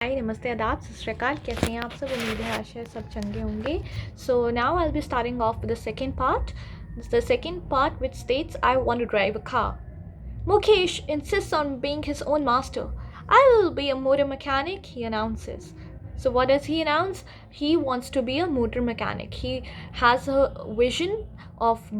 हाय नमस्ते आदाब सत श्री अकाल कैसे हैं आप सब। उम्मीद है आशा है सब चंगे होंगे. So now I will be starting of with the second part. The second part which states I want to drive a car. Mukesh insists on being his own master. I will be a motor mechanic, he announces. So what does he announce? He wants to be a motor mechanic. He has a vision of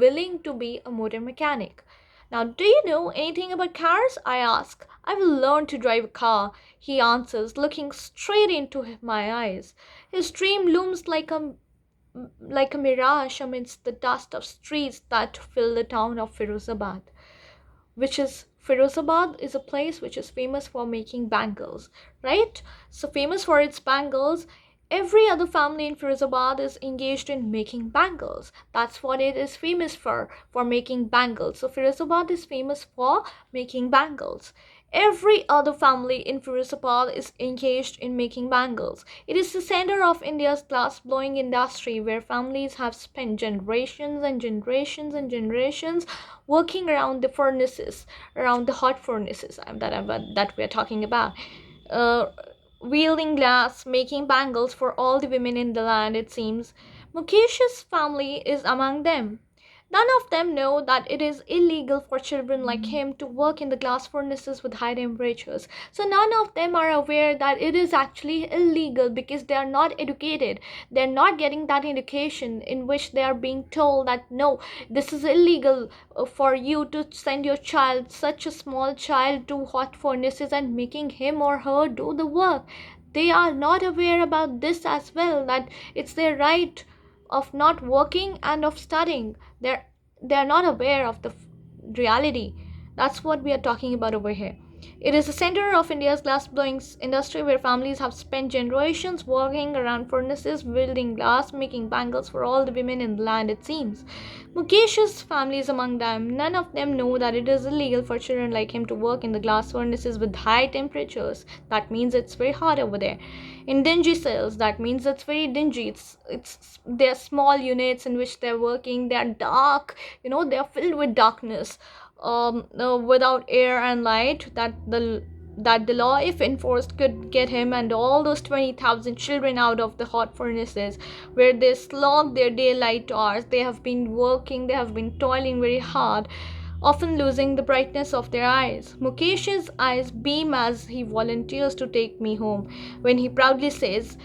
willing to be a motor mechanic. Now, do you know anything about cars? I ask. I will learn to drive a car, he answers, looking straight into my eyes. His dream looms like a mirage amidst the dust of streets that fill the town of Firozabad, which is Firozabad is a place which is famous for making bangles, right? So famous for its bangles. Every other family in Firozabad is engaged in making bangles. That's what it is famous for making bangles. So Firozabad is famous for making bangles. Every other family in Firozabad is engaged in making bangles. It is the center of India's glass blowing industry where families have spent generations and generations and generations working around the furnaces, around the hot furnaces that we are talking about. Uh, Wielding glass, making bangles for all the women in the land, it seems. Mukesh's family is among them. None of them know that it is illegal for children like him to work in the glass furnaces with high temperatures. So none of them are aware that it is actually illegal because they are not educated. They're not getting that education in which they are being told that no, this is illegal for you to send your child, such a small child, to hot furnaces and making him or her do the work. They are not aware about this as well, that it's their right of not working and of studying. They're not aware of the reality. That's what we are talking about over here. It is the center of India's glass-blowing industry where families have spent generations working around furnaces, building glass, making bangles for all the women in the land, it seems. Mukesh's family is among them. None of them know that it is illegal for children like him to work in the glass furnaces with high temperatures. That means it's very hot over there. In dingy cells, that means it's very dingy. It's they're small units in which they're working. They're dark. They're filled with darkness, without air and light, that the law, if enforced, could get him and all those 20,000 children out of the hot furnaces where they slog their daylight hours. They have been working, they have been toiling very hard, often losing the brightness of their eyes. Mukesh's eyes beam as he volunteers to take me home, when he proudly says,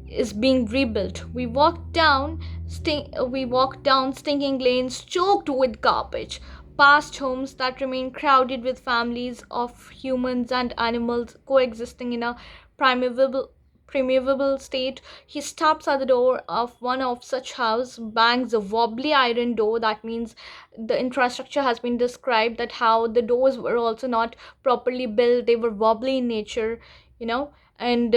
is being rebuilt. We walk down stinking lanes choked with garbage, past homes that remain crowded with families of humans and animals coexisting in a primeval state. He stops at the door of one of such house, bangs a wobbly iron door. That means the infrastructure has been described, that how the doors were also not properly built. They were wobbly in nature, and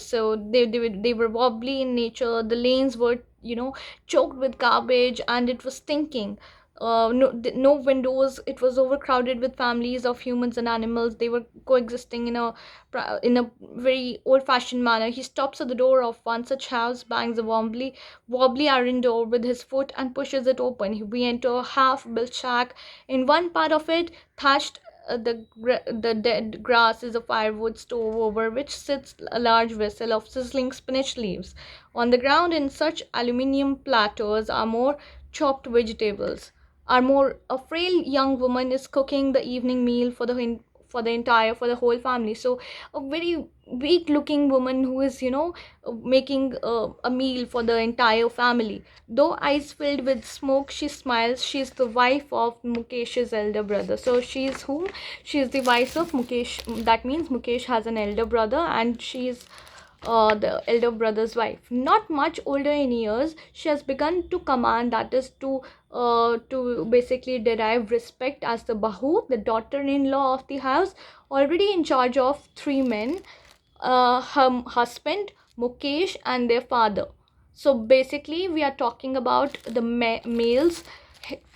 so they were wobbly in nature. The lanes were choked with garbage and it was stinking. No windows. It was overcrowded with families of humans and animals. They were coexisting in a very old-fashioned manner. He stops at the door of one such house, bangs a wobbly iron door with his foot and pushes it open. We enter a half-built shack. In one part of it, thatched, the dead grass is a firewood stove over which sits a large vessel of sizzling spinach leaves. On the ground, in such aluminium platters, are more chopped vegetables. Are more A frail young woman is cooking the evening meal for the whole family. So a very weak looking woman who is making a meal for the entire family. Though eyes filled with smoke, she smiles. She's the wife of Mukesh's elder brother. So she's whom? She's the wife of Mukesh. That means Mukesh has an elder brother and she's the elder brother's wife. Not much older in years, she has begun to command, that is to basically derive respect as the Bahu, the daughter-in-law of the house, already in charge of three men, her husband, Mukesh, and their father. So basically, we are talking about the males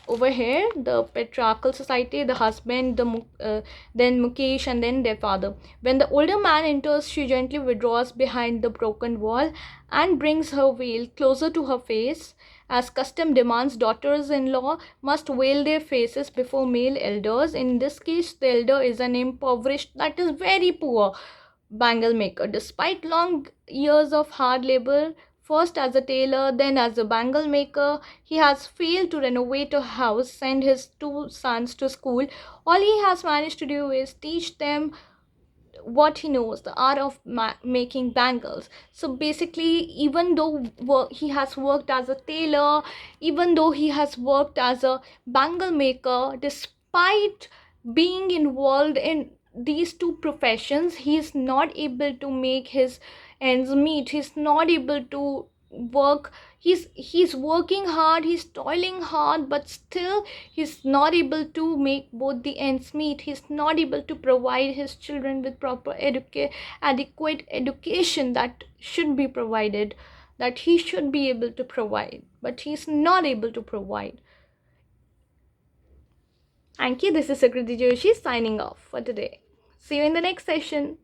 over here, the patriarchal society, the husband, then Mukesh, and then their father. When the older man enters, she gently withdraws behind the broken wall and brings her veil closer to her face as custom demands daughters-in-law must veil their faces before male elders. In this case, the elder is an impoverished, that is very poor bangle maker. Despite long years of hard labor, first as a tailor, then as a bangle maker, he has failed to renovate a house, send his two sons to school. All he has managed to do is teach them what he knows, the art of making bangles. So basically, even though he has worked as a tailor, even though he has worked as a bangle maker, despite being involved in these two professions, he is not able to make his ends meet. He's not able to work. He's working hard, he's toiling hard, but still he's not able to make both the ends meet. He's not able to provide his children with proper adequate education that should be provided, that he should be able to provide, but he's not able to provide. Thank you. This is Sakriti Joshi signing off for today. See you in the next session.